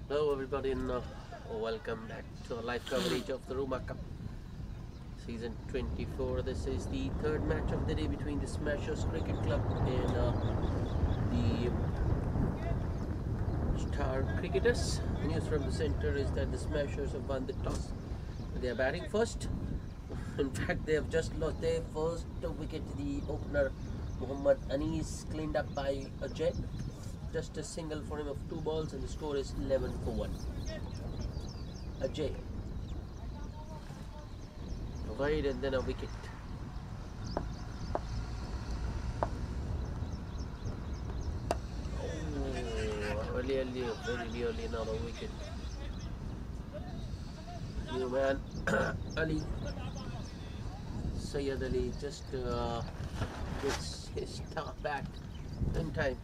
Hello everybody and welcome back to our live coverage of the Ruma Cup Season 24. This is the third match of the day between the Smashers Cricket Club and the Star Cricketers. The news from the centre is that the Smashers have won the toss. They are batting first. In fact, they have just lost their first wicket. The opener Muhammad Anis cleaned up by Ajay. Just a single for him of 2 balls, and the score is 11 for 1. Ajay, a wide and then a wicket. Oh, very nearly another wicket. New man, Ali, Sayyid Ali just gets his star back in time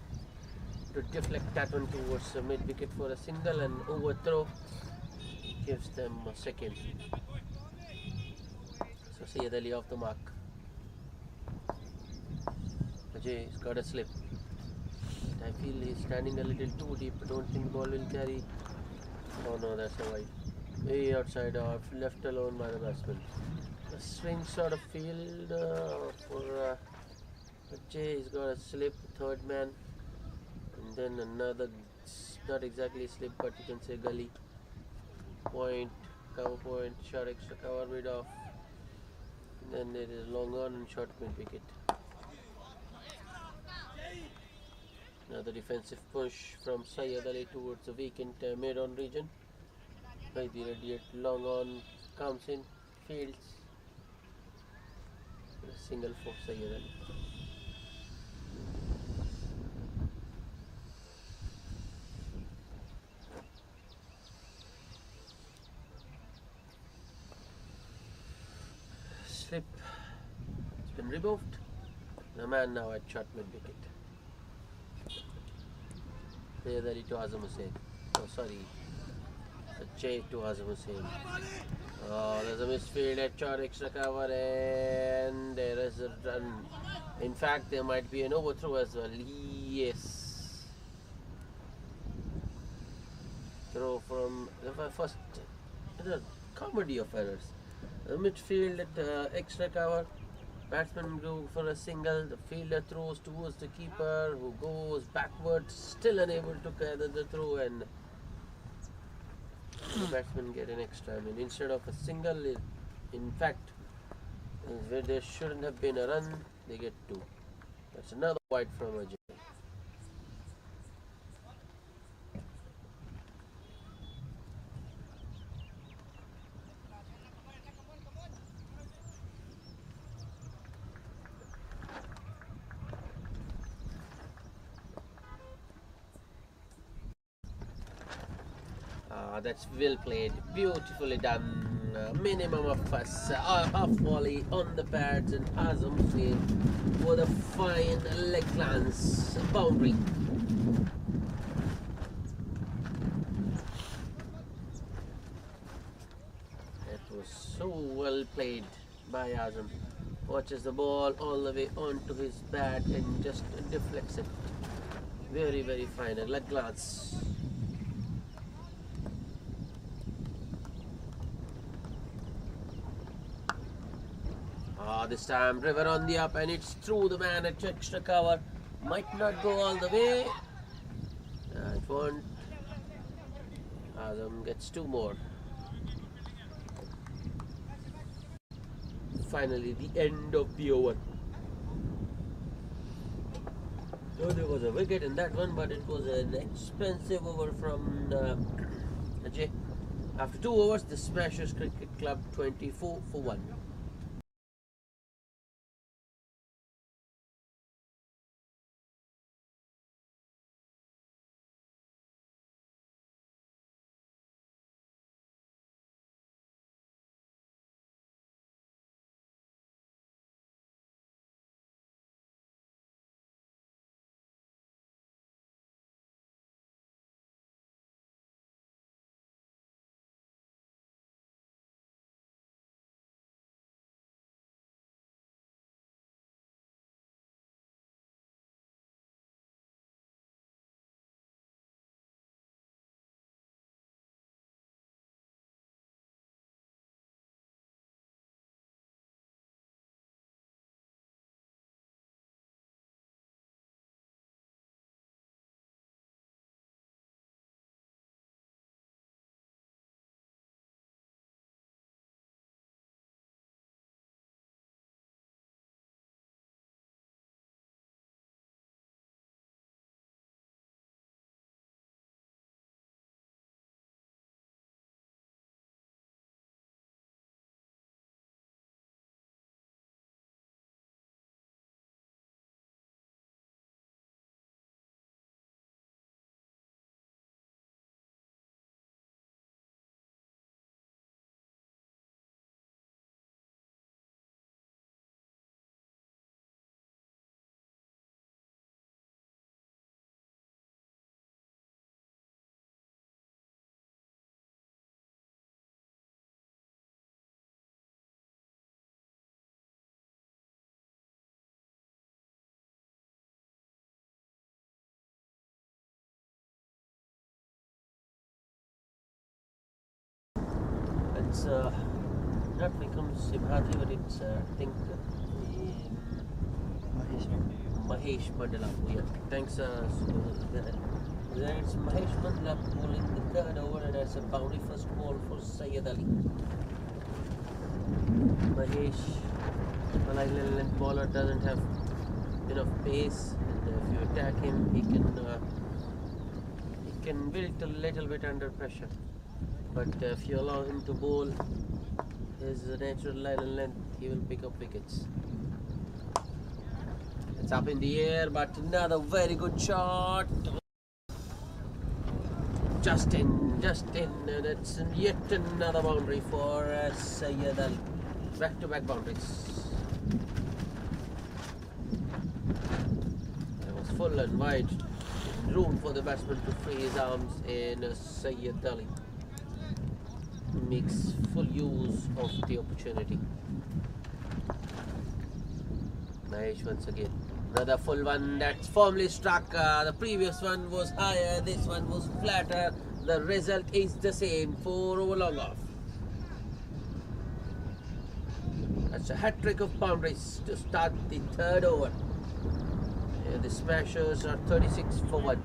to deflect that one towards mid wicket for a single, and overthrow gives them a second. So Sayyid Ali off the mark. Ajay's got a slip. I feel he's standing a little too deep. I don't think the ball will carry. Oh no, that's a wide. Way outside off, left alone by the batsman. A swing sort of field for Ajay. He's got a slip, third man. And then another, not exactly slip, but you can say gully. Point, cover point, short extra cover mid off. And then there is long on and short mid wicket. Another defensive push from Sayyid Ali towards the vacant mid on region. By the radiate, long on comes in, fields. A single for Sayyid Ali. Slip. It's been removed. The man now at short mid wicket. Sayyid Ali to Azam Hussain. Oh, sorry. Ajay to Azam Hussain. Oh, there's a misfield at short extra cover, and there is a run. In fact, there might be an overthrow as well. Yes. Throw from the first. It's a comedy of errors. The midfield at extra cover. Batsman go for a single. The fielder throws towards the keeper, who goes backwards, still unable to gather the throw, and the batsman get an extra. I mean, instead of a single, in fact, where there shouldn't have been a run, they get 2. That's another wide from Ajay. That's well played, beautifully done. Minimum of half volley on the pads, and Azam Hussain with a fine leg glance boundary. That was so well played by Azam. Watches the ball all the way onto his bat and just deflects it. Very, very fine. A leg glance. This time River on the up, and it's through the man at extra cover. Might not go all the way. It won't. Azam gets 2 more. Finally, the end of the over. So there was a wicket in that one, but it was an expensive over from Ajay. After 2 overs, the Smashers Cricket Club 24 for 1. it's not become Simhadri, but it's I think Mahesh Mandala. Yeah, thanks. Then it's Mahesh Mandala bowling the third over, and that's a boundary first ball for Syed Ali. Mahesh, a length bowler, doesn't have enough pace, and if you attack him, he can wilt a little bit under pressure. But if you allow him to bowl his natural line and length, he will pick up wickets. It's up in the air, but another very good shot. Just in, and it's yet another boundary for Syed Ali. Back-to-back boundaries. It was full and wide. Room for the batsman to free his arms, and Syed Ali makes full use of the opportunity. Mahesh once again. Another full one that's firmly struck. The previous one was higher, this one was flatter. The result is the same. 4 over long off. That's a hat trick of boundaries to start the third over. And the Smashers are 36 for 1.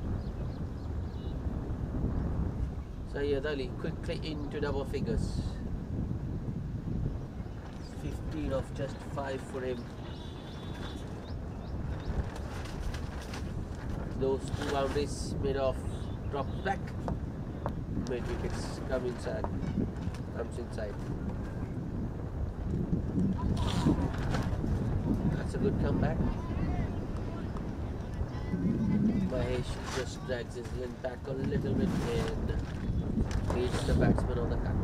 Syed Ali quickly into double figures. 15 of just 5 for him. Those 2 boundaries made of drop back. Mid wickets comes inside. That's a good comeback. Mahesh just drags his length back a little bit and leads the batsman on the cut.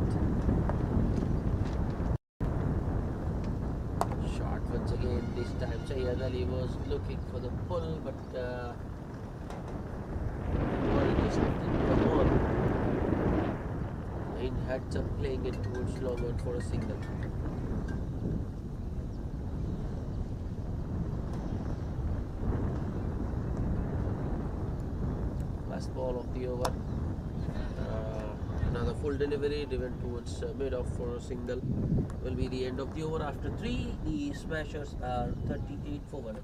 Shot once again. This time Syed Ali was looking for the pull, but just didn't come on. He had some playing it towards long on for a single. Last ball of the over. Another full delivery driven towards mid-off for a single. Will be the end of the over. After 3, the Smashers are 38 for 1.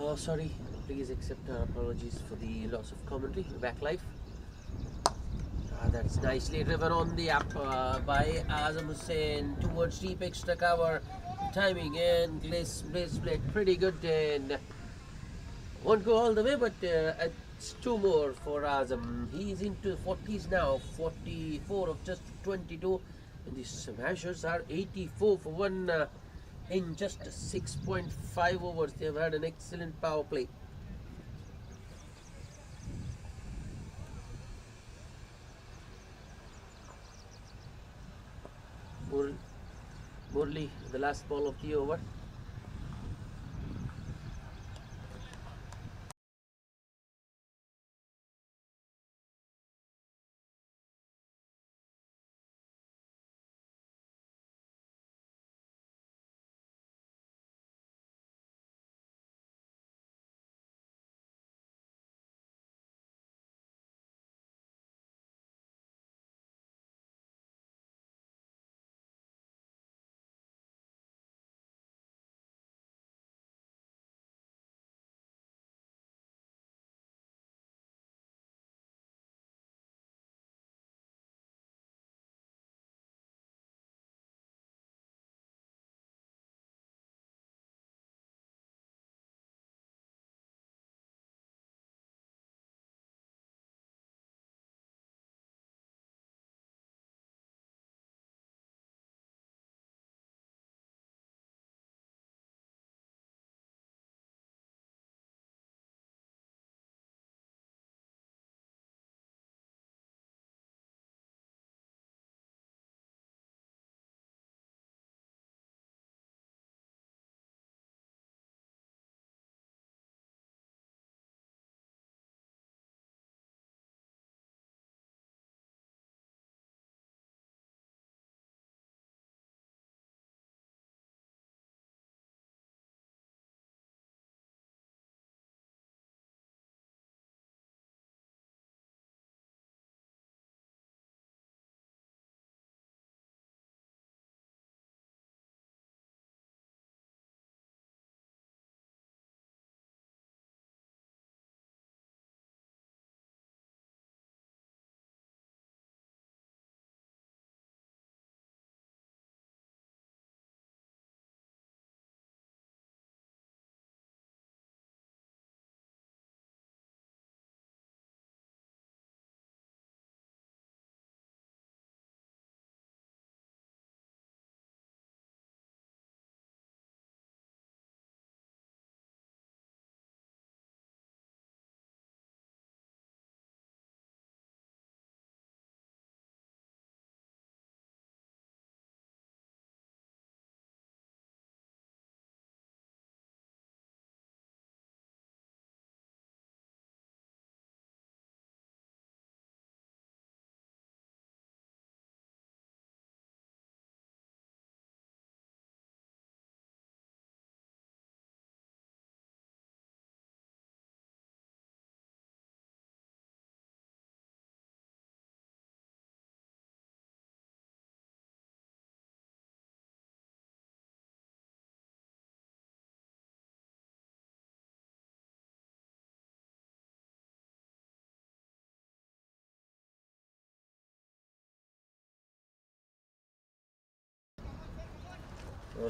Oh, sorry. Please accept our apologies for the loss of commentary. We're back live. That's nicely driven on the up by Azam Hussain towards deep extra cover. Timing and Bliss played pretty good and won't go all the way, but it's two more for Azam. He's into 40s now, 44 of just 22. And the smashers are 84 for one in just 6.5 overs. They've had an excellent power play. Murli, the last ball of the over.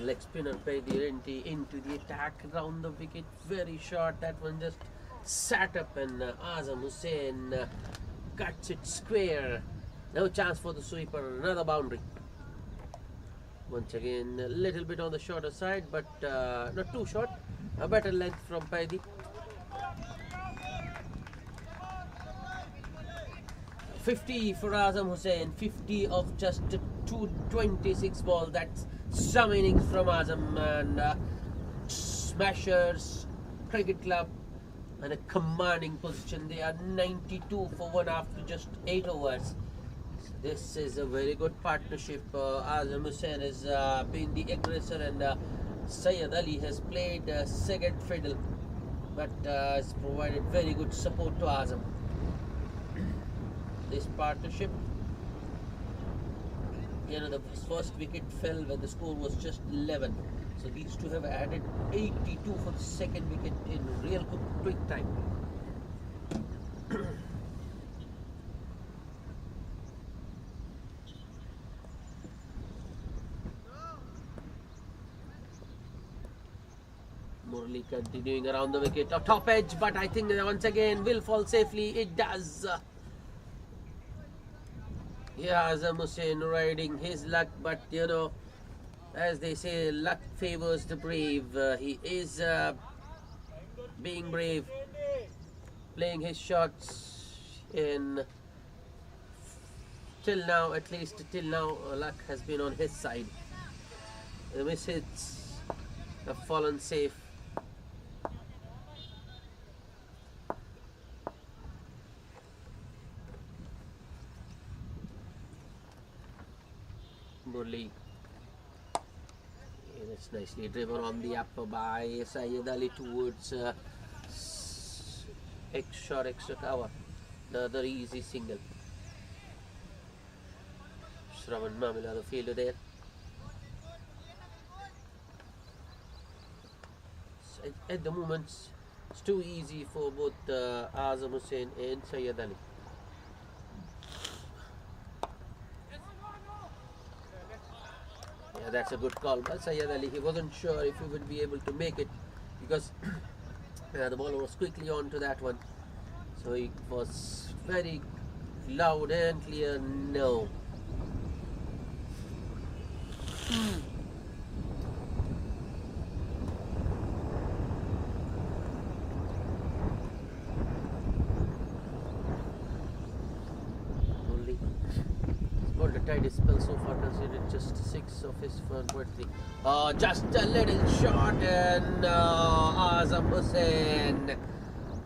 Leg spinner paid the into the attack round the wicket. Very short. That one just sat up and Azam Hussain cuts it square. No chance for the sweeper. Another boundary. Once again, a little bit on the shorter side, but not too short. A better length from Paidi. 50 for Azam Hussain, 50 of just 226 balls. That's some innings from Azam and Smashers Cricket Club in a commanding position. They are 92 for one after just 8 overs. This is a very good partnership. Azam Hussain has been the aggressor and Syed Ali has played second fiddle, but has provided very good support to Azam. This partnership, the first wicket fell when the score was just 11. So these two have added 82 for the second wicket in real quick time. Murali continuing around the wicket, a top edge, but I think once again will fall safely. It does. Yeah, Azam Hussain riding his luck, but you know, as they say, luck favors the brave. He is being brave, playing his shots in. Till now, at least till now, luck has been on his side. The miss hits have fallen safe. Murli. That's nicely driven on the upper by Syed Ali towards extra cover. Another easy single. Shravan Mamila, the fielder there. At the moment, it's too easy for both Azam Hussain and Syed Ali. Yeah, that's a good call by Syed Ali. He wasn't sure if he would be able to make it because the bowler was quickly on to that one. So it was very loud and clear, no. Only scored a tidy spell so far, considered just 6 of his 1.3. Just a little short, and Azam Hussain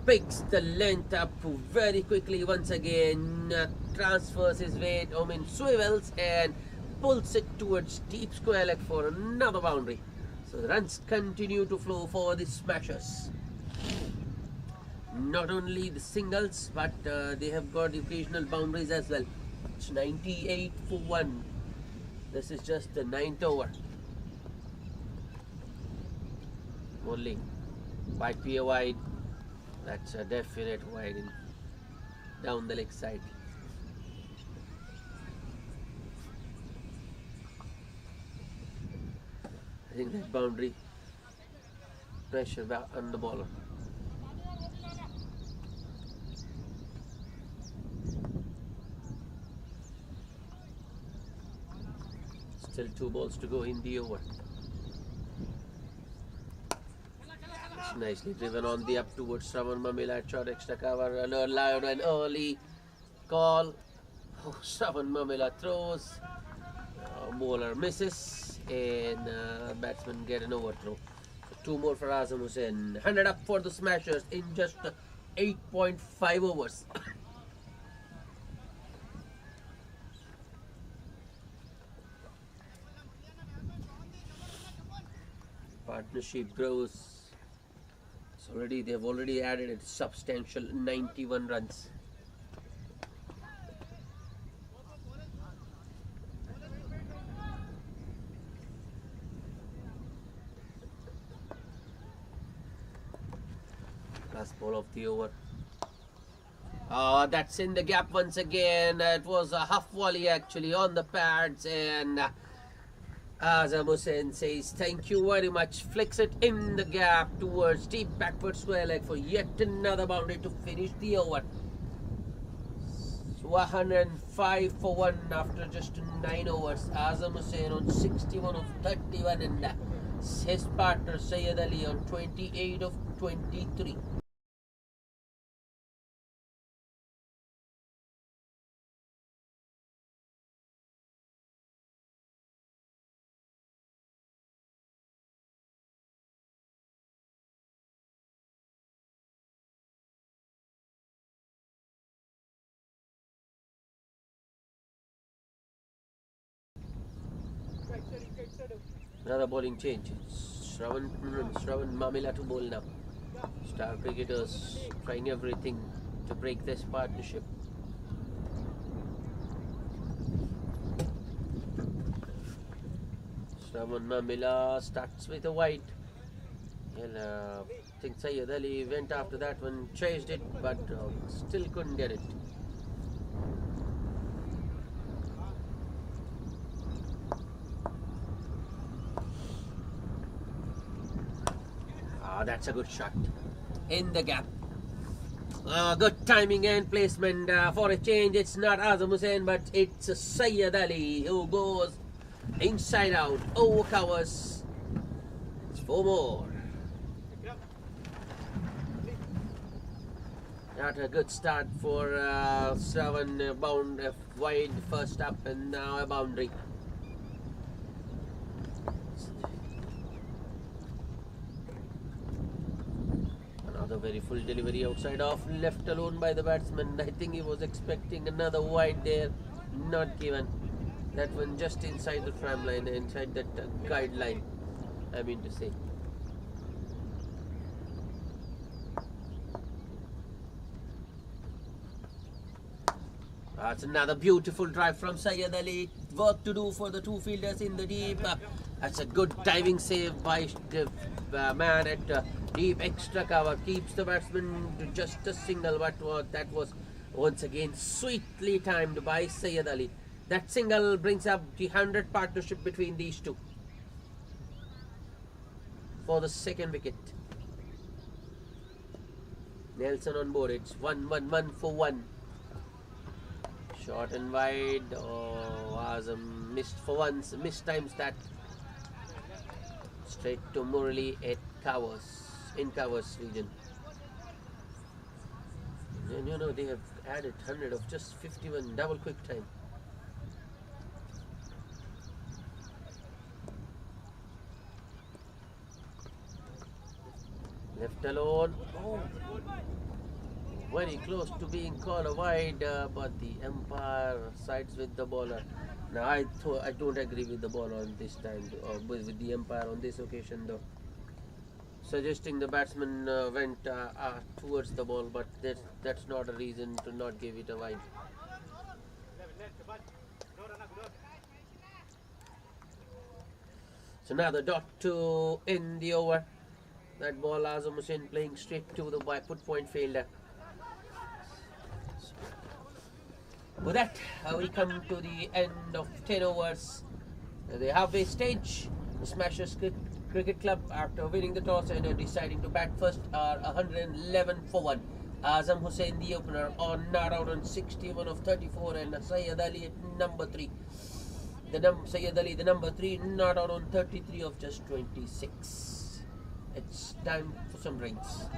picks the length up very quickly once again, transfers his weight, swivels and pulls it towards deep square leg for another boundary. So the runs continue to flow for the smashers. Not only the singles, but they have got the occasional boundaries as well. It's 98 for 1. This is just the 9th over. Only wide PA wide. That's a definite wide in down the leg side. I think that boundary pressure back on the bowler. Still 2 balls to go in the over. It's nicely driven on the up towards Shravan Mamila, short extra cover, allowed an early call. Shravan Mamila throws, bowler misses, and batsman get an overthrow. So 2 more for Azam Hussain. 100 up for the smashers in just 8.5 overs. Partnership grows. They've already added a substantial 91 runs. Last ball of the over. That's in the gap once again. It was a half volley actually on the pads, and Azam Hussain says thank you very much, flicks it in the gap towards deep backward square leg for yet another boundary to finish the over. So 105 for 1 after just 9 overs. Azam Hussain on 61 of 31, and his partner Syed Ali on 28 of 23. Another bowling change. Shravan Mamila to bowl now. Star cricketers trying everything to break this partnership. Shravan Mamila starts with a wide. I think Sayyid Ali went after that one, chased it, but still couldn't get it. That's a good shot. In the gap. Good timing and placement for a change. It's not Azam Hussain, but it's Sayyid Ali who goes inside out, overcovers. It's 4 more. Not a good start for Shravan, bound wide first up and now a boundary. Another very full delivery outside off, left alone by the batsman. I think he was expecting another wide there, not given. That one just inside the tram line, inside that guideline, I mean to say. That's another beautiful drive from Sayyid Ali. Work to do for the two fielders in the deep. That's a good diving save by the man at deep extra cover. Keeps the batsman to just a single. But that was once again sweetly timed by Sayyid Ali. That single brings up the 100 partnership between these two for the second wicket. Nelson on board. It's 1-1-1 for 1. Short and wide. Oh, Azam missed for once. Mistimes that. Straight to Murali at Covers, in Covers region. And you know they have added 100 of just 51 double quick time. Left alone. Oh, very close to being called a wide, but the umpire sides with the bowler. Now I don't agree with the bowler on this time, or with the umpire on this occasion though. Suggesting the batsman went towards the ball, but that's not a reason to not give it a wide. So now the dot to end the over. That ball, Azam Hussain playing straight to the put point fielder. With that, we come to the end of 10 overs. The halfway stage. The Smashers Cricket Club, after winning the toss and deciding to bat first, are 111 for 1. Azam Hussain, the opener, not out on 61 of 34, and Sayyid Ali at number 3. Sayyid Ali, the number 3, not out on 33 of just 26. It's time for some drinks.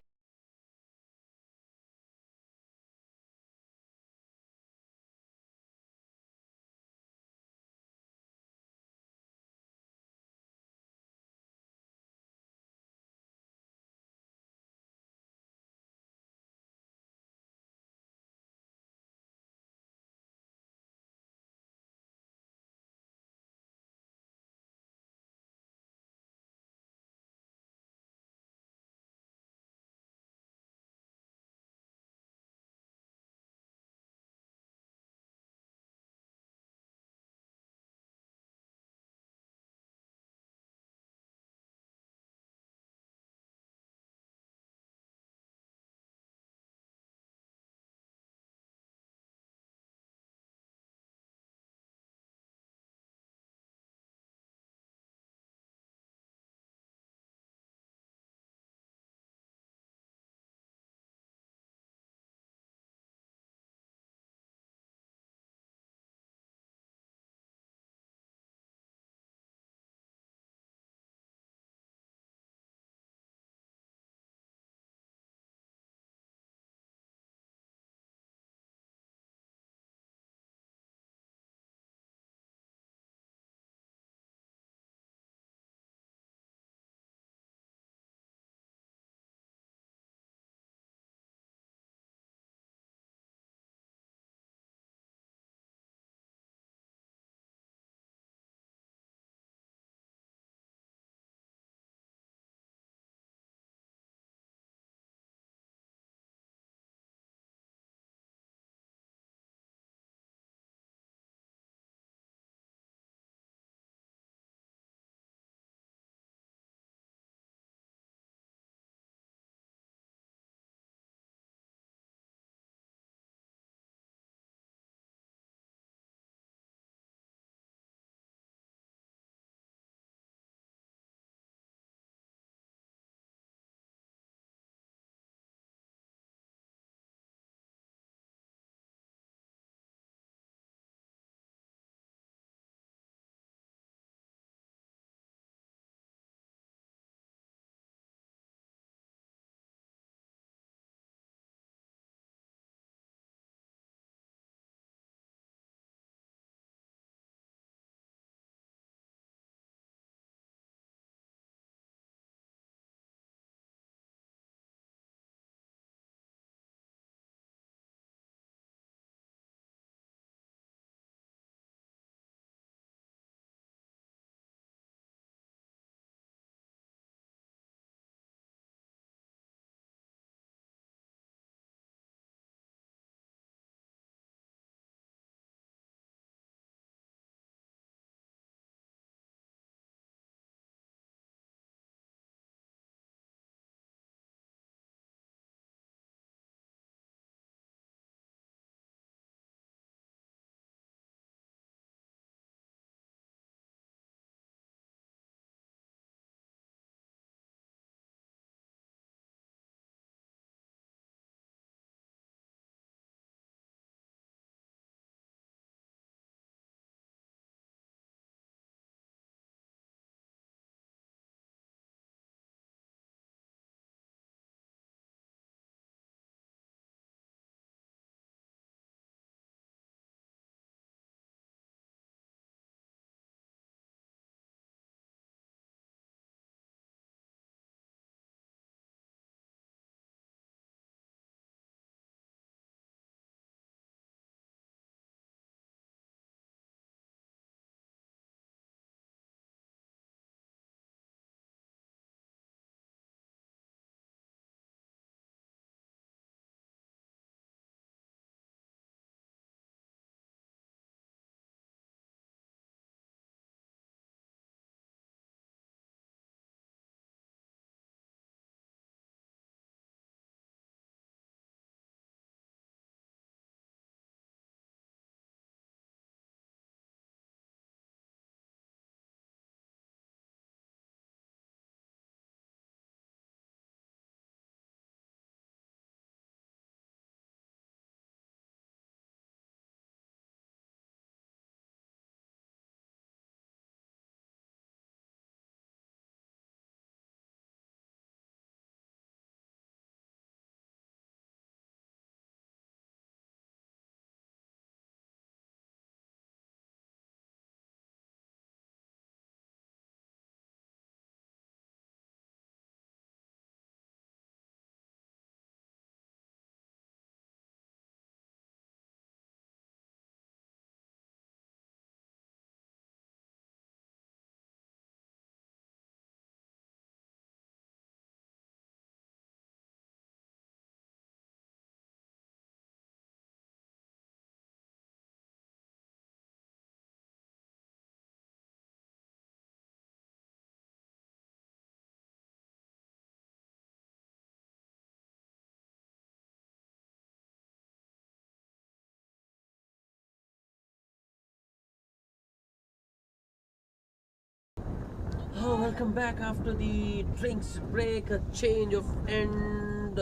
Oh, welcome back after the drinks break, a change of end.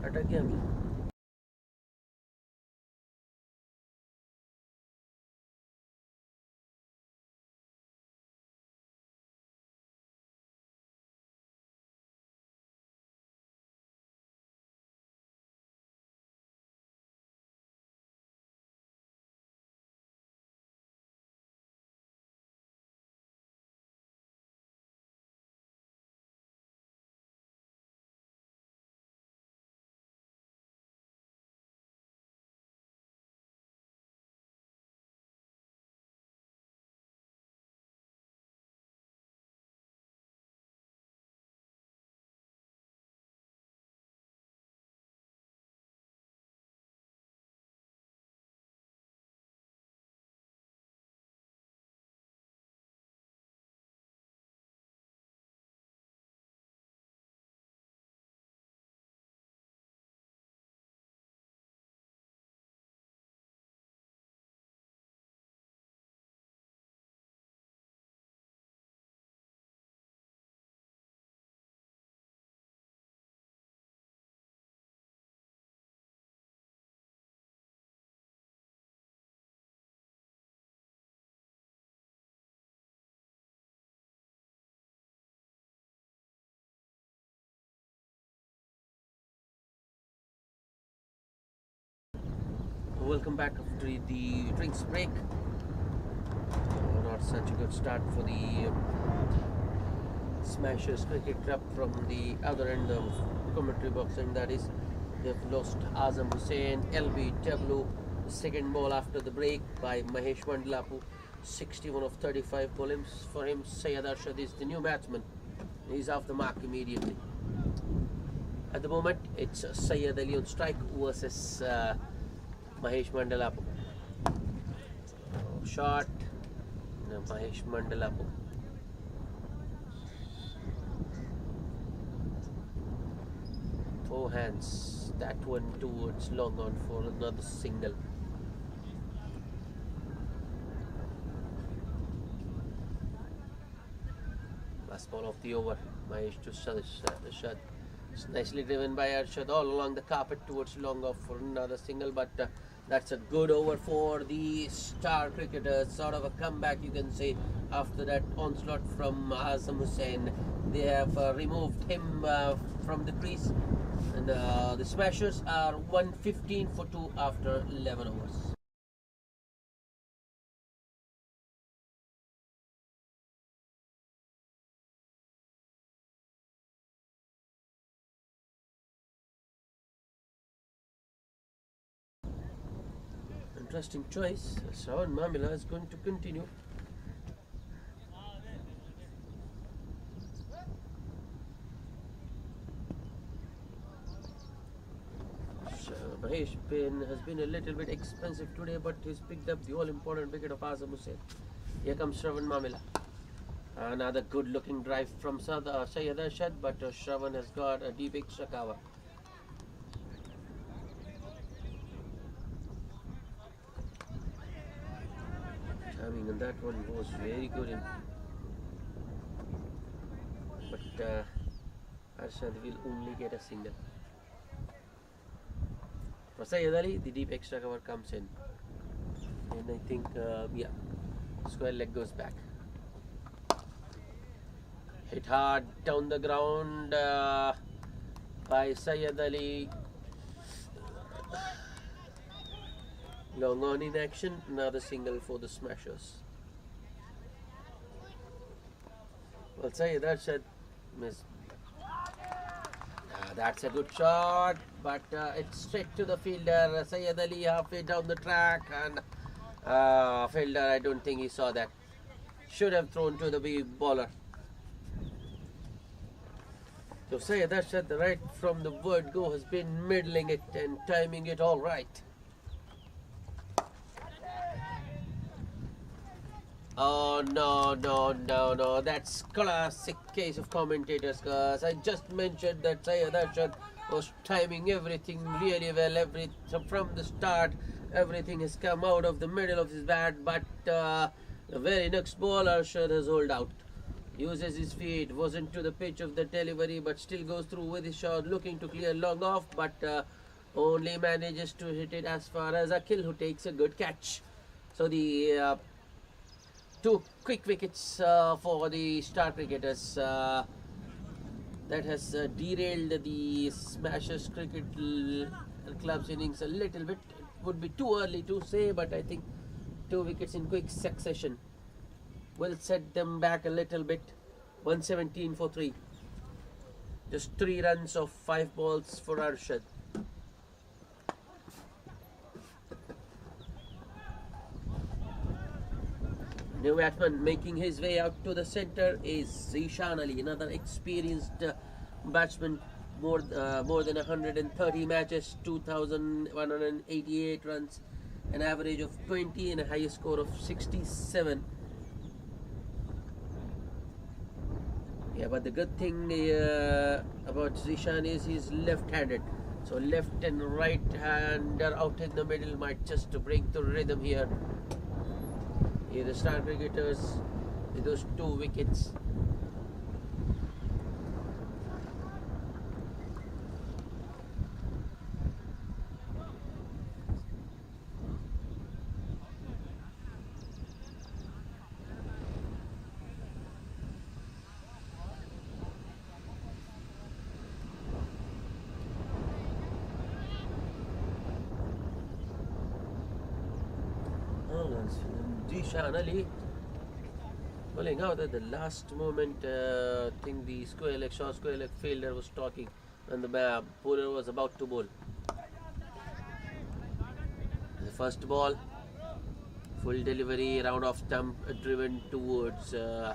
अटक गया मैं. Welcome back after the drinks break. Not such a good start for the Smashers Cricket Club from the other end of commentary boxing. That is, they've lost Azam Hussain, LBW, second ball after the break by Mahesh Mandlapu, 61 of 35 bowls for him. Syed Arshad is the new batsman. He's off the mark immediately. At the moment, it's Syed Ali on strike versus Mahesh Mandlapu. Shot, Mahesh Mandlapu. Four hands, that one towards long on for another single. Last ball of the over, Mahesh to Arshad. It's nicely driven by Arshad all along the carpet towards long off for another single, but that's a good over for the star cricketers. Sort of a comeback, you can say, after that onslaught from Azam Hussain. They have removed him from the crease, and the Smashers are 115 for 2 after 11 overs. Interesting choice. Shravan Mamila is going to continue. Mahesh has been a little bit expensive today, but he's picked up the all-important wicket of Azam Hussain. Here comes Shravan Mamila. Another good-looking drive from Syed Arshad, but Shravan has got a deep extra cover. Timing on that one was very good. But Arshad will only get a single. For Syed Ali, the deep extra cover comes in. And I think, yeah, square leg goes back. Hit hard down the ground by Syed Ali. Long on in action, another single for the Smashers. Well, Syed Arshad missed. That's a good shot, but it's straight to the fielder. Syed Ali halfway down the track, and fielder, I don't think he saw that. Should have thrown to the big bowler. So Syed Arshad, right from the word go, has been middling it and timing it all right. Oh no, that's classic case of commentators, cause I just mentioned that Syed Arshad was timing everything really well. From the start, everything has come out of the middle of his bat, but The very next ball, Arshad has holed out. Uses his feet, wasn't to the pitch of the delivery, but still goes through with his shot, looking to clear long off, but only manages to hit it as far as Akhil, who takes a good catch. So the two quick wickets for the star cricketers. That has derailed the Smashers Cricket Club's innings a little bit. It would be too early to say, but I think two wickets in quick succession will set them back a little bit. 117 for 3. Just 3 runs of 5 balls for Arshad. New batsman making his way out to the centre is Zishan Ali, another experienced batsman. More than 130 matches, 2,188 runs, an average of 20 and a highest score of 67. Yeah, but the good thing about Zishan is he's left-handed. So left and right-hander out in the middle might just to break the rhythm here. Here the star cricketers with those 2 wickets. Zishan Ali pulling out at the last moment. I think the short square leg fielder was talking and the bowler was about to bowl. The first ball, full delivery, round off stump driven towards the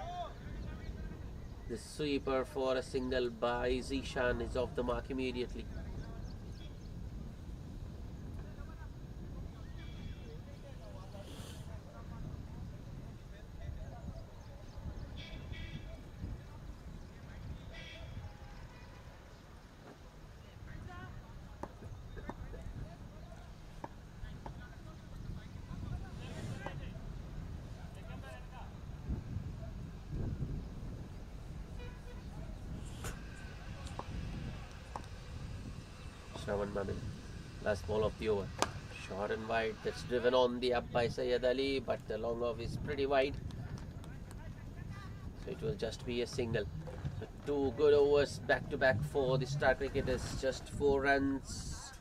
sweeper for a single by Zishan is off the mark immediately. Last ball of the over. Short and wide. That's driven on the up by Syed Ali, but the long off is pretty wide. So it will just be a single. So 2 good overs back to back for the star cricketers. Just 4 runs.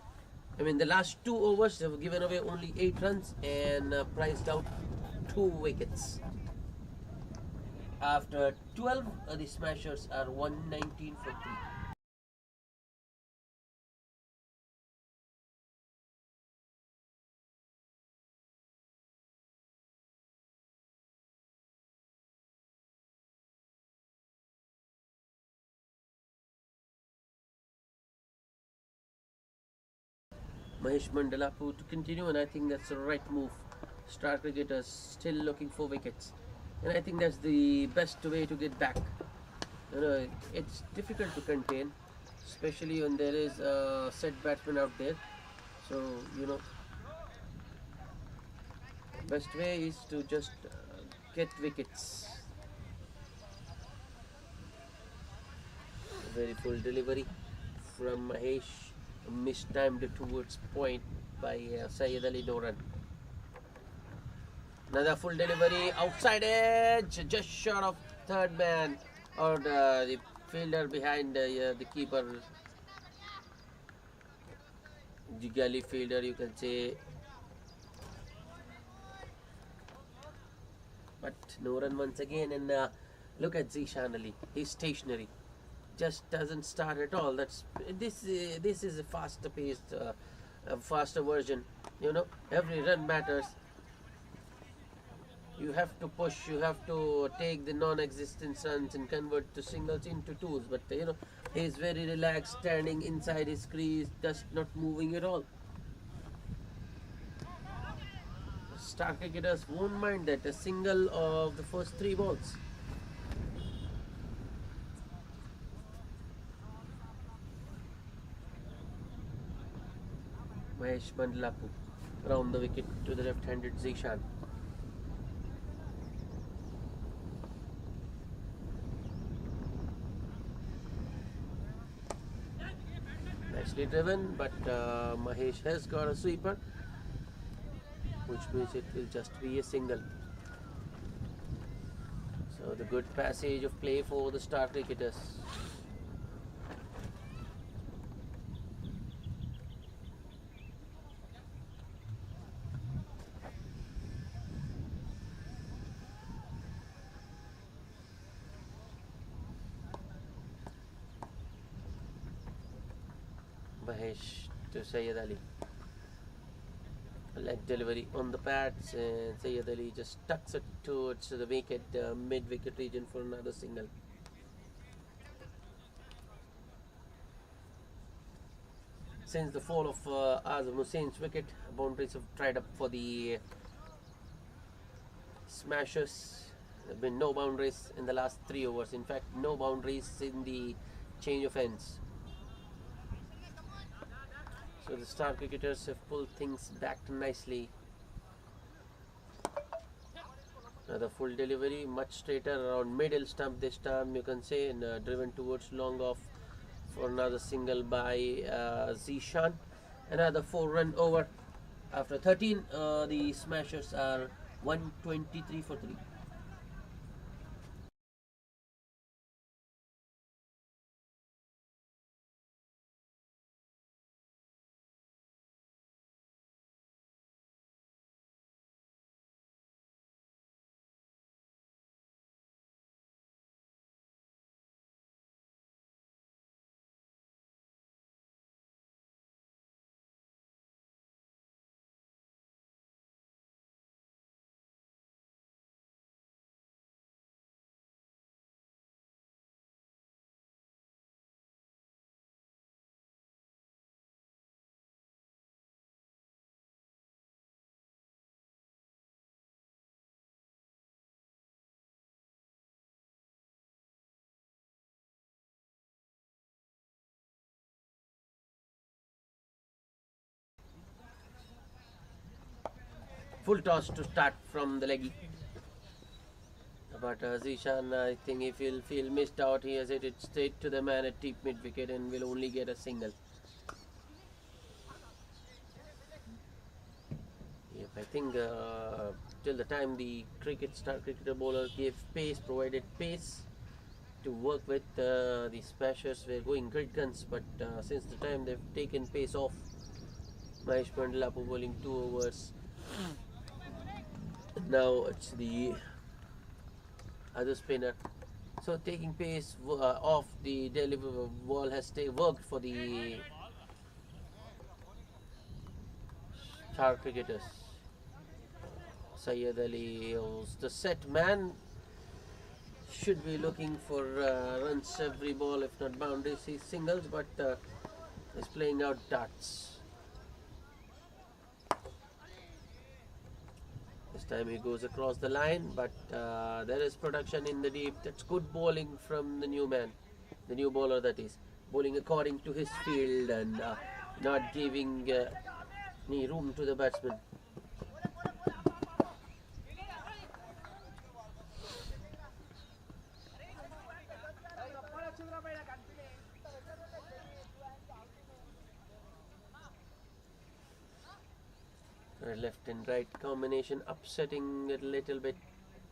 I mean, the last 2 overs they have given away only 8 runs and priced out 2 wickets. After 12, the Smashers are 119 for 3. Mahesh Mandalapu to continue, and I think that's the right move. Star cricketers still looking for wickets, and I think that's the best way to get back. You know, it's difficult to contain, especially when there is a set batsman out there. So best way is to just get wickets. A very full delivery from Mahesh. Mistimed towards point by Syed Ali Doran. Another full delivery outside edge, just short of third man or the fielder behind the keeper, the gully fielder you can say. But no run once again, and look at Zishan Ali, he's stationary. Just doesn't start at all. This is a faster paced, faster version. Every run matters. You have to push. You have to take the non-existent runs and convert the singles into twos. But he's very relaxed, standing inside his crease, just not moving at all. Star cricketers won't mind that a single of the first 3 balls. Mahesh Mandalapu round the wicket to the left-handed Zishan. nicely driven, but Mahesh has got a sweeper, which means it will just be a single. So the good passage of play for the star cricketers. Mahesh to Sayyid Ali. Leg delivery on the pads, and Sayyid Ali just tucks it towards the wicket, mid-wicket region for another single. Since the fall of Azam Hussein's wicket, boundaries have dried up for the Smashers. There have been no boundaries in the last 3 overs. In fact, no boundaries in the change of ends. So the star cricketers have pulled things back nicely. Another full delivery, much straighter around middle stump this time, you can say, and driven towards long off for another single by Zishan. Another 4-run over. After 13, the Smashers are 123 for 3. Full toss to start from the leggy. But Zishan, I think if he'll feel missed out, he has hit it straight to the man at deep mid wicket and will only get a single. Yep, I think till the time the star cricketer bowler gave pace, provided pace to work with, the Smashers were going great guns. But since the time they've taken pace off, Mahesh Mandalapu bowling 2 overs. Now it's the other spinner. So taking pace off the delivery ball has worked for the star cricketers. Sayyid Ali, who's the set man, should be looking for runs every ball, if not boundaries. He's singles, but is playing out darts. This time he goes across the line, but there is production in the deep. That's good bowling from the new man, the new bowler that is. Bowling according to his field and not giving any room to the batsman. Left and right combination upsetting a little bit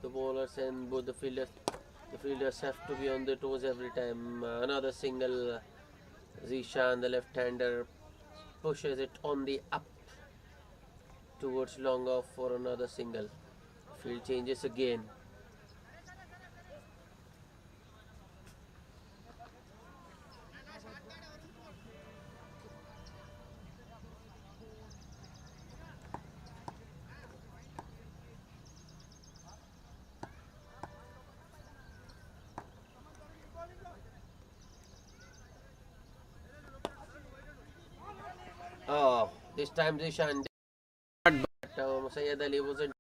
the bowlers and both the fielders. The fielders have to be on their toes every time. Another single. Zishan, the left-hander, pushes it on the up towards long off for another single. Field changes again. Oh, this time Zishan did, but Sayyid Ali wasn't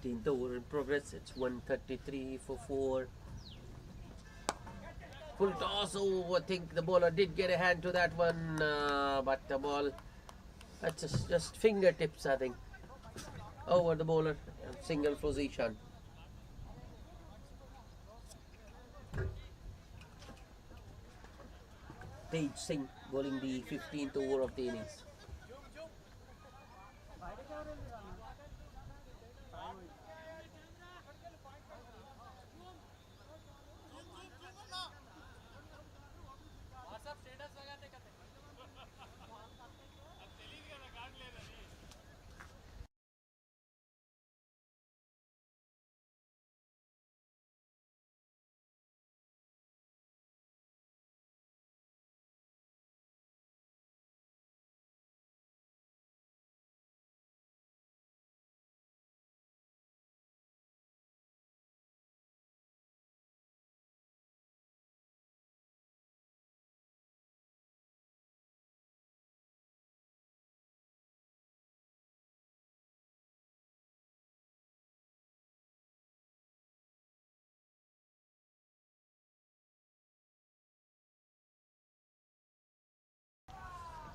15th over in progress. It's 133 for 4. Full toss. Oh, I think the bowler did get a hand to that one, but the ball, that's just fingertips, I think, over the bowler. Single for Zishan. Tej Singh bowling the 15th over of the innings.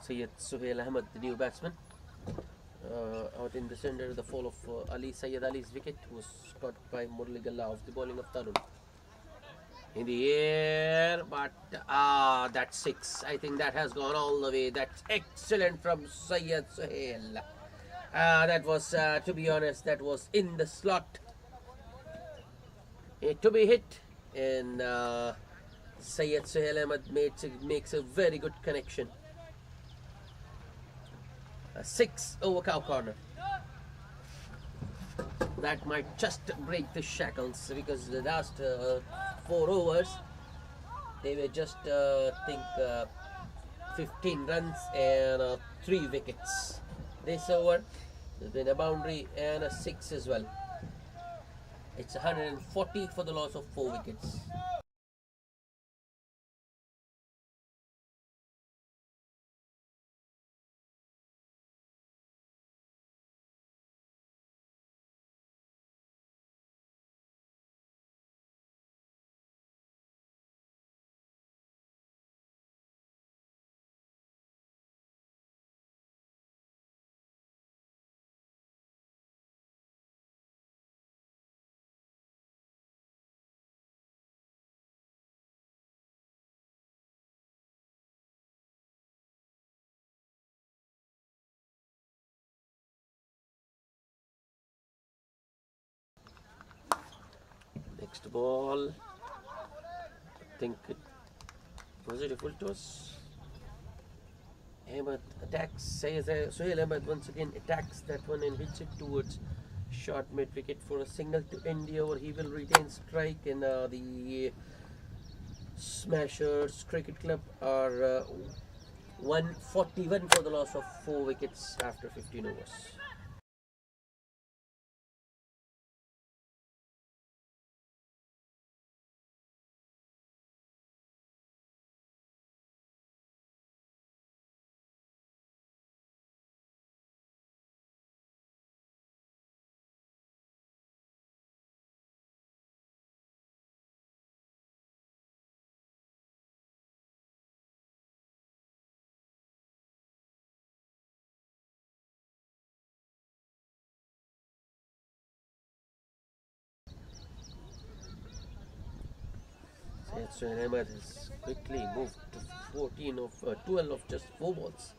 Syed Suhail Ahmed, the new batsman, out in the centre. The fall of Ali Syed Ali's wicket was caught by Murli Galla of the bowling of Tarun. In the air, but that's 6. I think that has gone all the way. That's excellent from Syed Suhail. That was, to be honest, that was in the slot to be hit, and Syed Suhail Ahmed makes a very good connection. A 6 over cow corner. That might just break the shackles, because the last 4 overs they were just think 15 runs and 3 wickets. This over there's been a boundary and a 6 as well. It's 140 for the loss of 4 wickets. Next ball, I think was it a full toss? Ahmed attacks. Suhail Ahmed once again attacks that one and hits it towards short mid wicket for a single to end the over. He will retain strike, and the Smashers Cricket Club are 141 for the loss of 4 wickets after 15 overs. Suhail Ahmed has quickly moved to 12 of just 4 balls.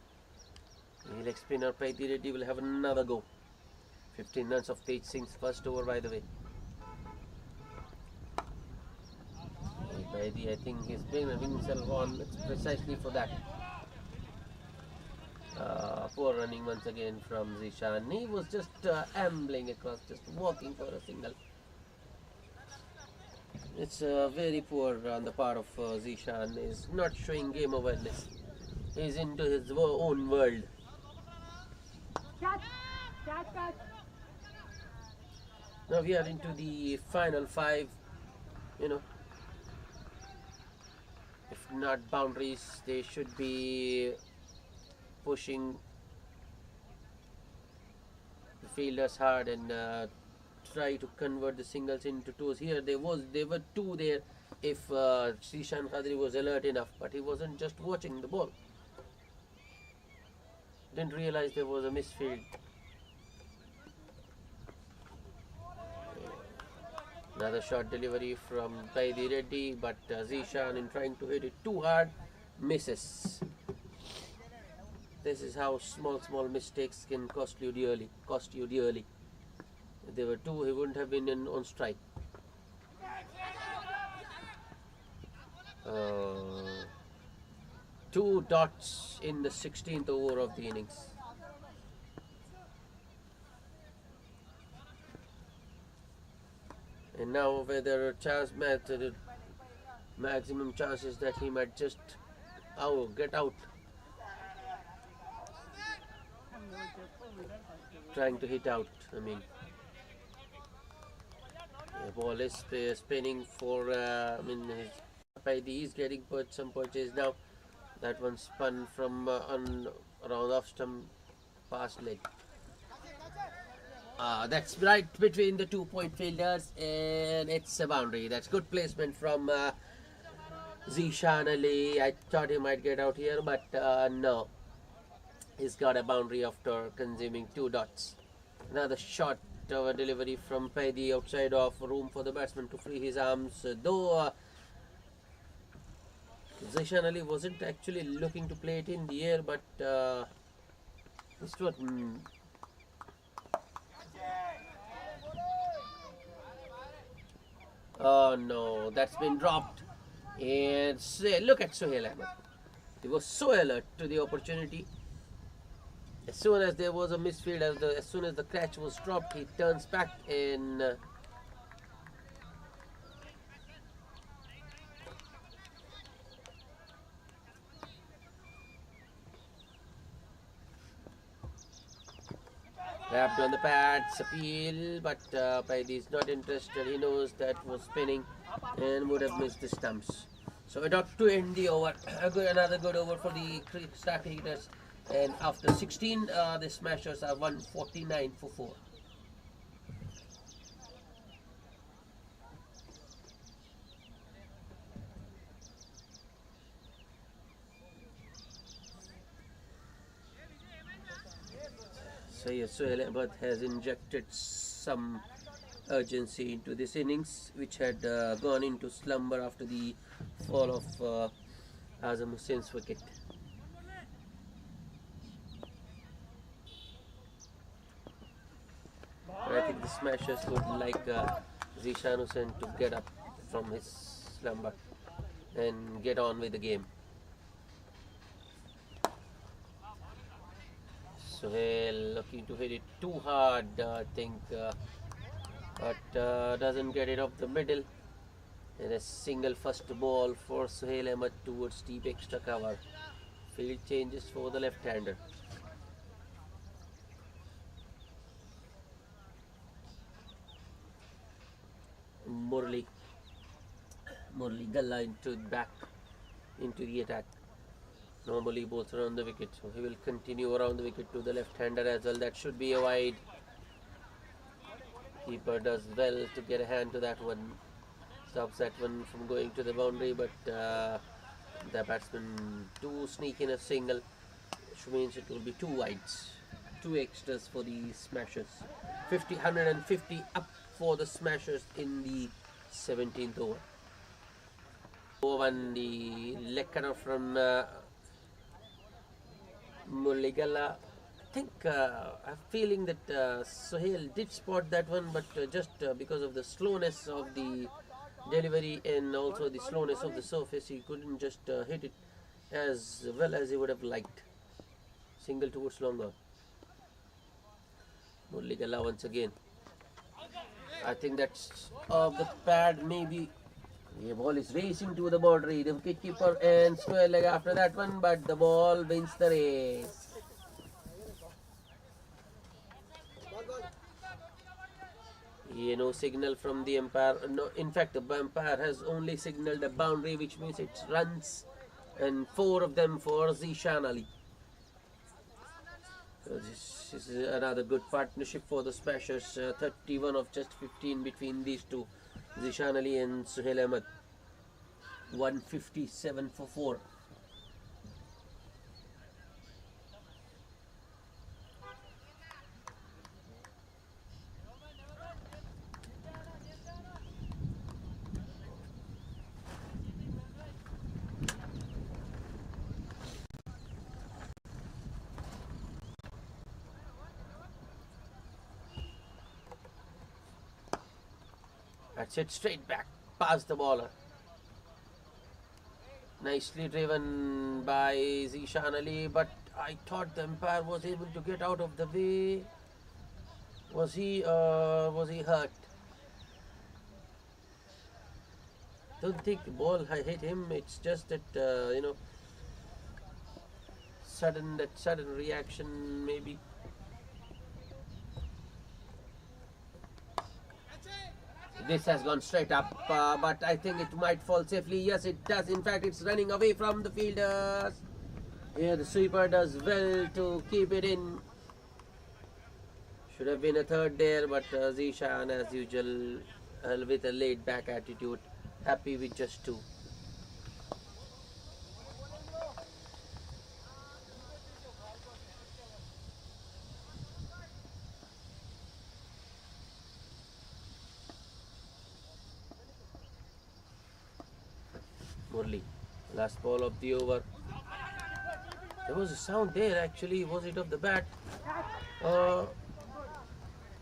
Leg spinner Paiti Reddy will have another go. 15 runs of Tej Singh's first over, by the way. Paiti, I think he's bringing himself on precisely for that. Poor running once again from Zishan. He was just ambling across, just walking for a single. It's very poor on the part of Zishan. He's not showing game awareness. He's into his own world. Now we are into the final 5. You know, if not boundaries, they should be pushing the fielders hard and try to convert the singles into twos. Here there were two there if Zishan Khadri was alert enough, but he wasn't just watching the ball. Didn't realize there was a misfield. Another short delivery from Paidi Reddy, but Zishan, in trying to hit it too hard, misses. This is how small mistakes can cost you dearly. If there were two, he wouldn't have been on strike. Two dots in the 16th over of the innings. And now whether maximum chances that he might just get out. Trying to hit out, I mean. The ball is spinning for, Paidi is getting some punches now. That one spun from around off stump past leg. That's right between the 2-point fielders, and it's a boundary. That's good placement from Zishan Ali. I thought he might get out here, but no. He's got a boundary after consuming 2 dots. Another short delivery from Paidi outside of room for the batsman to free his arms. Though Zishan Ali wasn't actually looking to play it in the air, but this was. Oh no, that's been dropped. And look at Sohail Ahmed. He was so alert to the opportunity. As soon as there was a misfield, as soon as the catch was dropped, he turns back and wrapped on the pads, appeal, but Paidi is not interested. He knows that was spinning and would have missed the stumps. So a dot to end the over. Another good over for the star cricketers. And after 16, the Smashers are 149 for 4. So yes, Sohail Ahmed has injected some urgency into this innings, which had gone into slumber after the fall of Azam Hussein's wicket. I think the Smashers would like Zishan Hussain to get up from his slumber and get on with the game. Sohail looking to hit it too hard, I think, but doesn't get it off the middle. And a single first ball for Sohail Ahmed towards deep extra cover. Field changes for the left-hander. Murli Galla back into the attack. Normally both are on the wicket, so he will continue around the wicket to the left-hander as well. That should be a wide. Keeper does well to get a hand to that one. Stops that one from going to the boundary, but the batsman do sneak in a single, which means it will be 2 wides. 2 extras for the Smashers. 150 up for the Smashers in the 17th over. And the leg cutter from Mulligala. I think I'm feeling that Sohail did spot that one, but just because of the slowness of the delivery and also the slowness of the surface, he couldn't just hit it as well as he would have liked. Single towards longer. Mulligala once again. I think that's off the pad, maybe. The ball is racing to the boundary. The wicketkeeper and square leg after that one, but the ball wins the race. No signal from the umpire. No, in fact, the umpire has only signaled a boundary, which means it's runs, and 4 of them for Zishan Ali. So This is another good partnership for the Smashers. 31 of just 15 between these two, Zishan Ali and Suhail Ahmed. 157 for 4. That's it, straight back past the baller. Nicely driven by Zishan Ali, but I thought the umpire was able to get out of the way. Was he hurt? Don't think the ball hit him. It's just that sudden reaction maybe. This has gone straight up, but I think it might fall safely. Yes, it does. In fact, it's running away from the fielders. Here, the sweeper does well to keep it in. Should have been a third there, but Zishan, as usual, with a laid-back attitude, happy with just 2. Murli, last ball of the over. There was a sound there actually. Was it of the bat?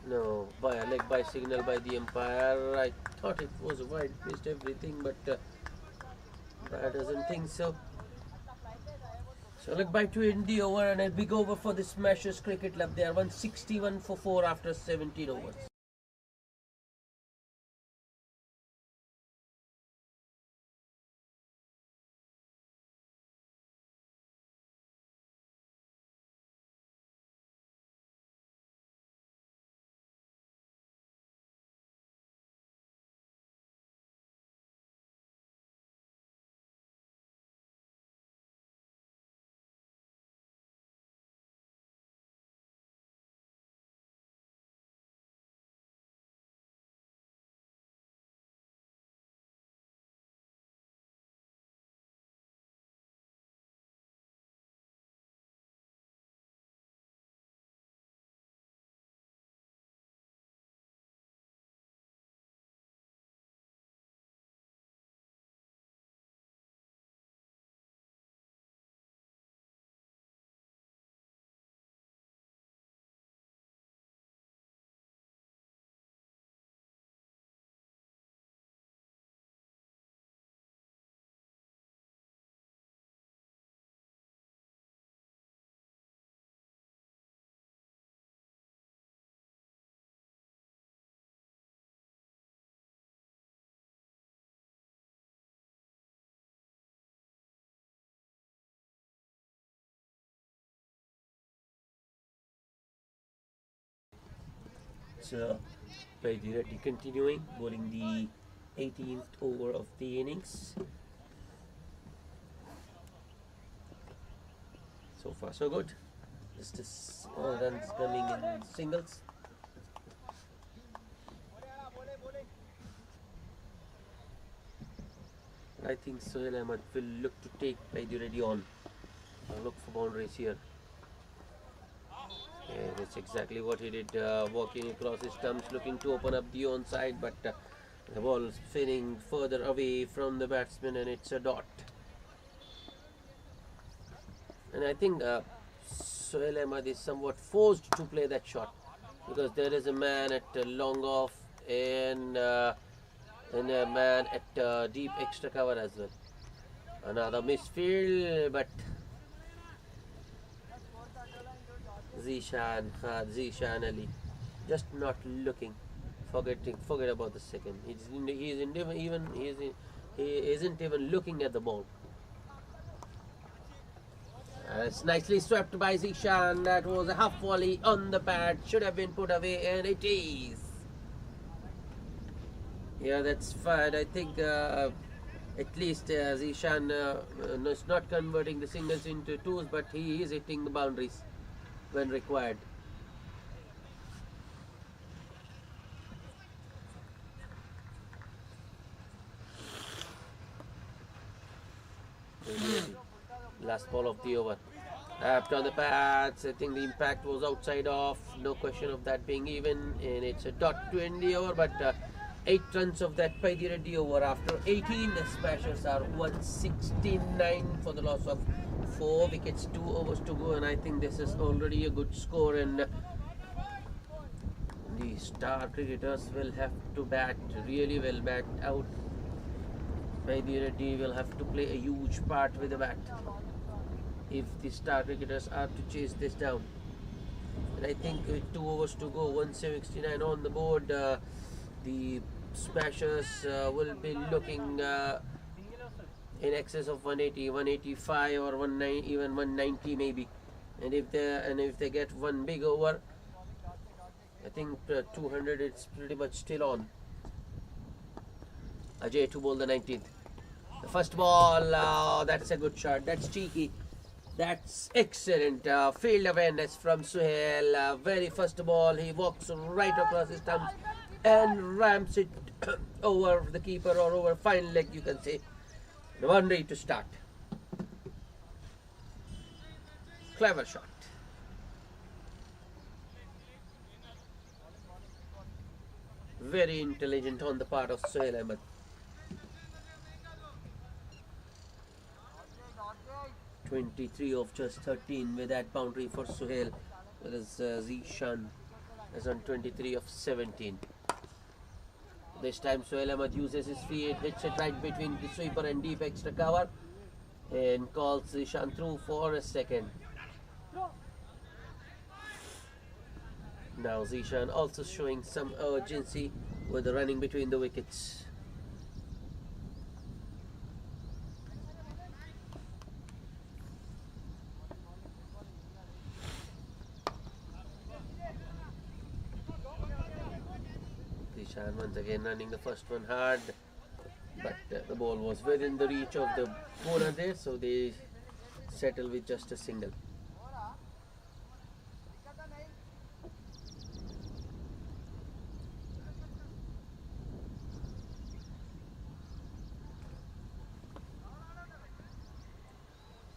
No, by a leg by signal by the umpire. I thought it was a wide, missed everything, but I doesn't think so. So leg by 2 in the over, and a big over for the Smashers Cricket Club. They are 161 for 4 after 17 overs. So, Baidi Reddy continuing, bowling the 18th over of the innings. So far, so good. Just all runs coming in singles. I think Suhail Ahmed will look to take Baidi Reddy on. Look for boundaries here. Yeah, that's exactly what he did, walking across his stumps, looking to open up the onside, but the ball is spinning further away from the batsman, and it's a dot. And I think Suhail Ahmed is somewhat forced to play that shot, because there is a man at long off and a man at deep extra cover as well. Another misfield, but Zishan Ali just not looking, forget about the second. He isn't even looking at the ball. It's nicely swept by Zishan. That was a half volley on the pad, should have been put away, and it is. Yeah, that's fine. I think at least Zishan is not converting the singles into twos, but he is hitting the boundaries. when required. Last ball of the over. After the pads, I think the impact was outside off. No question of that being even, and it's a dot to end the over. But 8 runs of that by the Reddy over after 18. The Smashers are 169 for the loss of 4 wickets, 2 overs to go, and I think this is already a good score. And the star cricketers will have to bat really well. Bat out by the Reddy will have to play a huge part with the bat if the star cricketers are to chase this down. And I think with 2 overs to go, 169 on the board, the Smashers will be looking in excess of 180, 185 or 190, even 190 maybe. And if they get one big over, I think 200 it's pretty much still on. Ajay to bowl the 19th. The first ball, that's a good shot. That's cheeky. That's excellent field awareness from Suhail. Very first ball, he walks right across his stumps and ramps it over the keeper or over fine leg, you can say. The one ready to start. Clever shot. Very intelligent on the part of Suhail Ahmed. .23 of just 13 with that boundary for Suhail, whereas Zishan is on 23 of 17. This time Suhail Ahmed uses his feet, hits it right between the sweeper and deep extra cover, and calls Zishan through for a second. Now Zishan also showing some urgency with the running between the wickets. Zishan once again running the first one hard, but the ball was within the reach of the bowler there, so they settle with just a single.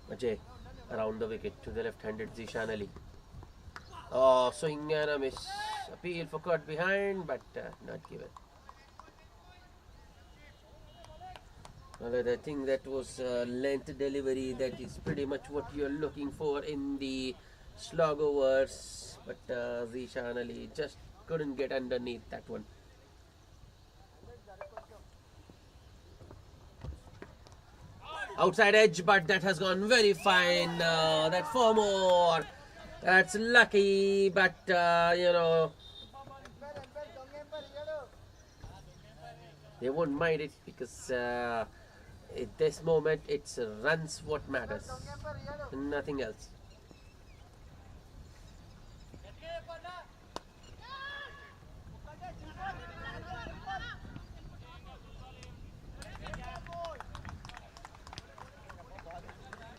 Ajay around the wicket to the left-handed Zishan Ali. Oh, swing and a miss. Appeal for caught behind, but not given. Well, I think that was length delivery. That is pretty much what you're looking for in the slog overs, but Zishan Ali just couldn't get underneath that one. Outside edge, but that has gone very fine. That 4 more. That's lucky, but you know, they won't mind it because at this moment it's runs what matters, nothing else.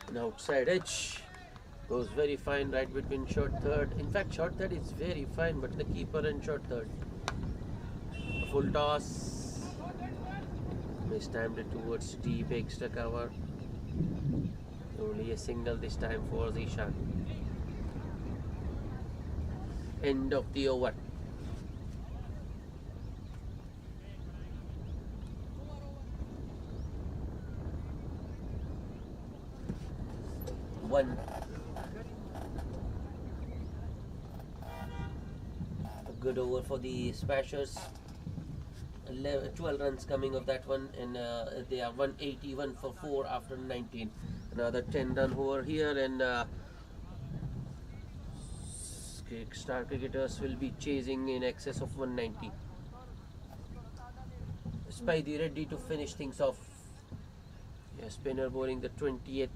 An outside edge goes very fine right between short third. In fact, short third is very fine, but the keeper and short third. A full toss. Mistimed it towards deep extra cover. Only a single this time for Zishan. End of the over. One. A good over for the Smashers. 12 runs coming of that one, and they are 181 for 4 after 19. Another 10 run over here, and star cricketers will be chasing in excess of 190. Spidey ready to finish things off. Yeah, spinner bowling the 20th,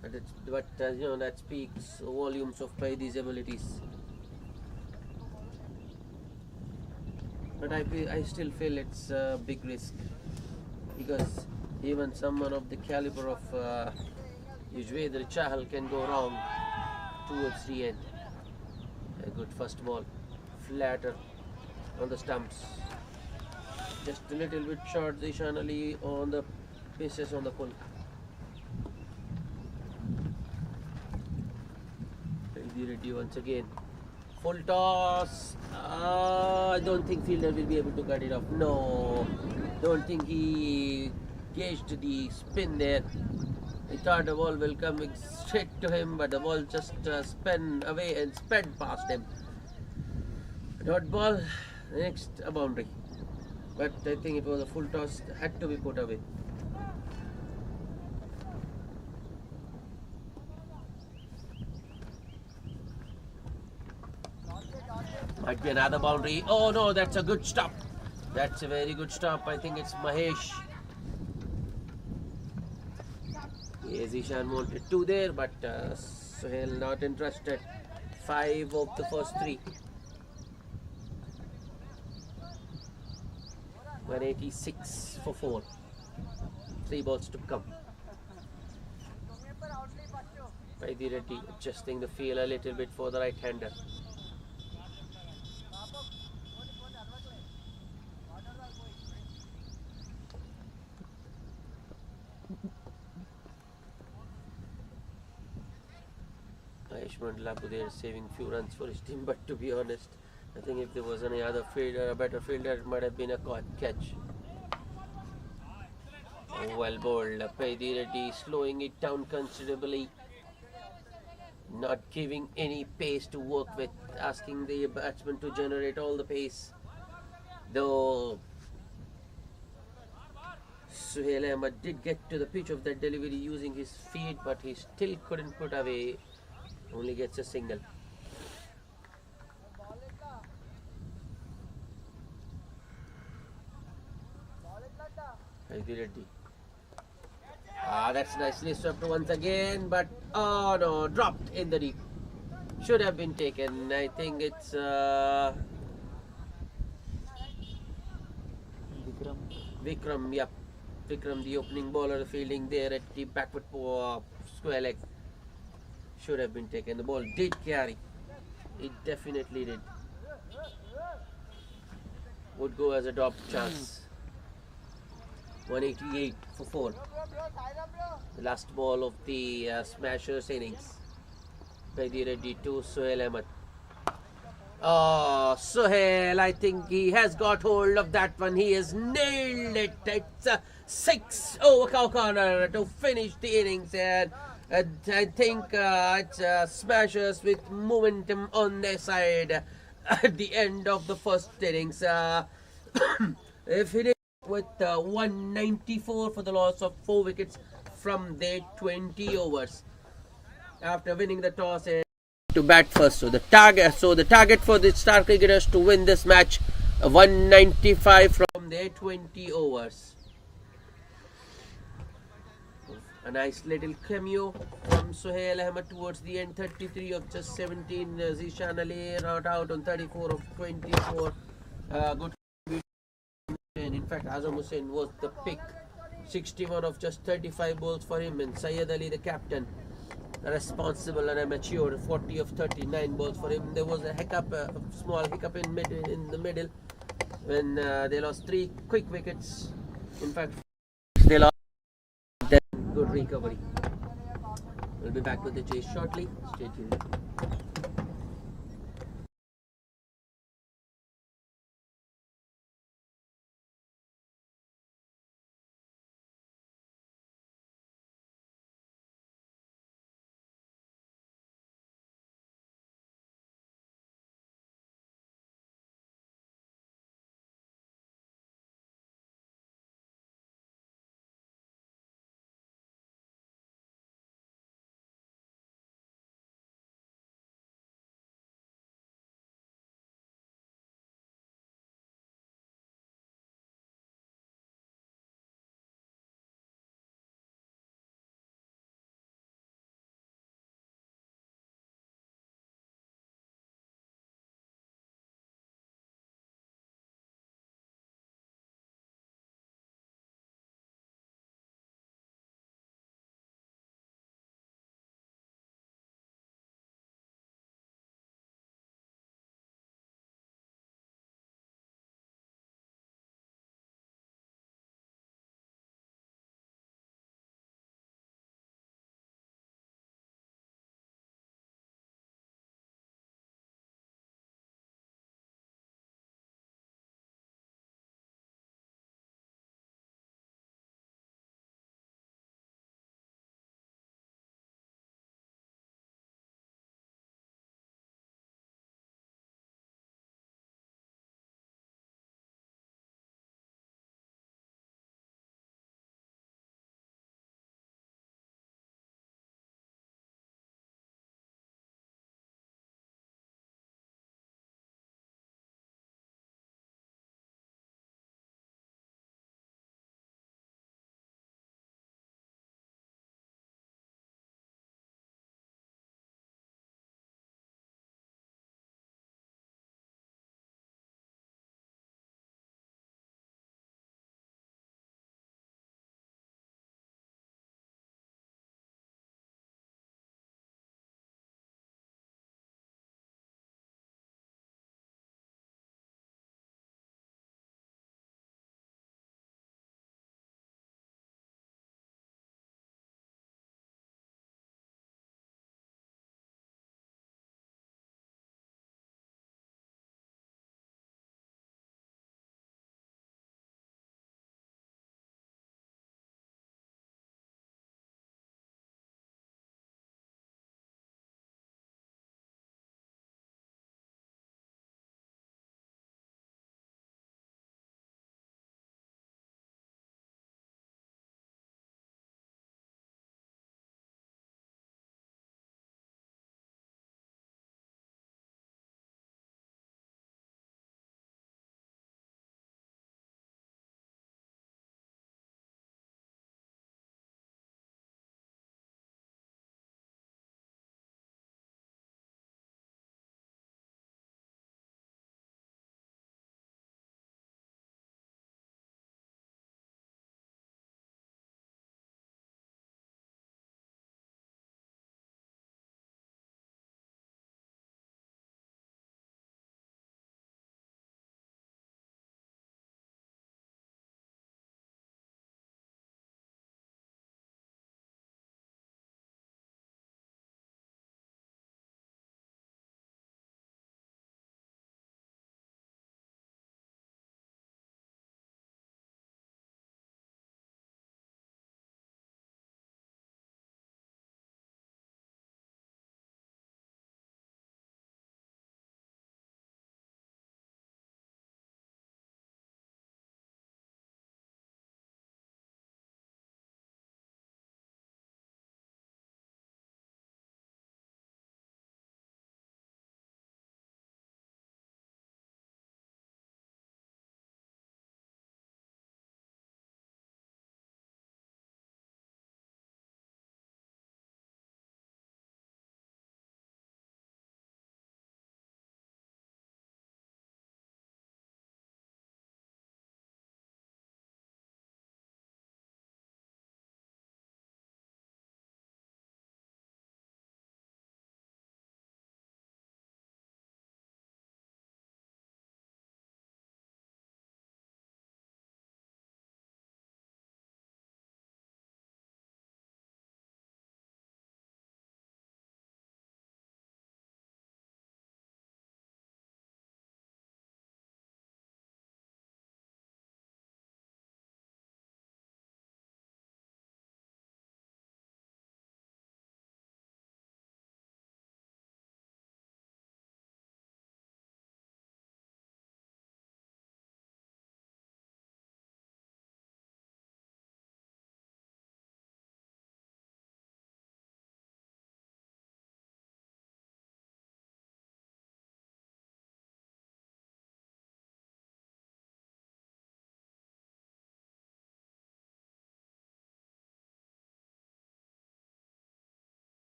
but you know, that speaks volumes of Spidey's abilities. But I still feel it's a big risk, because even someone of the caliber of Yuzvedra Chahal can go wrong. towards the end. A good first ball, flatter on the stumps. Just a little bit short, Zishan Ali on the bases on the pull. Reddy once again. Full toss. I don't think fielder will be able to cut it off. No, don't think he gauged the spin there. He thought the ball will come straight to him, but the ball just spun away and sped past him. Dot ball, next a boundary. But I think it was a full toss, had to be put away. Might be another boundary. Oh no, that's a good stop. That's a very good stop. I think it's Mahesh. Yes, Ishan wanted 2 there, but Sohail not interested. 5 of the first 3. 186 for 4. 3 balls to come. Reddy adjusting the field a little bit for the right-hander. Lapu there saving few runs for his team, but to be honest, I think if there was any other fielder, a better fielder, it might have been a catch. Well bowled. Reddy slowing it down considerably, not giving any pace to work with, asking the batsman to generate all the pace. Though Sohail Ahmed did get to the pitch of that delivery using his feet, but he still couldn't put away. Only gets a single. Reddy. That's nicely swept once again, but oh no, dropped in the deep. Should have been taken. I think it's Vikram. Yep, Vikram, the opening bowler, fielding there at the backward square leg. Should have been taken. The ball did carry. It definitely did. Would go as a drop chance. 188 for 4. The last ball of the Smashers innings. Reddy to Sohail Ahmed. Oh, Sohail, I think he has got hold of that one. He has nailed it. It's a 6 over cow corner to finish the innings. And I think it's Smashers with momentum on their side at the end of the first innings. If it is with 194 for the loss of 4 wickets from their 20 overs after winning the toss and to bat first. So the target for the star cricketers to win this match, 195 from their 20 overs. A nice little cameo from Sohail Ahmed towards the end, 33 of just 17. Zishan Ali not out on 34 of 24. Good. And in fact, Azam Hussain was the pick. 61 of just 35 balls for him. And Syed Ali, the captain, responsible and mature, 40 of 39 balls for him. There was a hiccup, a small hiccup in the middle when they lost 3 quick wickets. In fact, they lost. Then good recovery. We'll be back with the chase shortly. Stay tuned.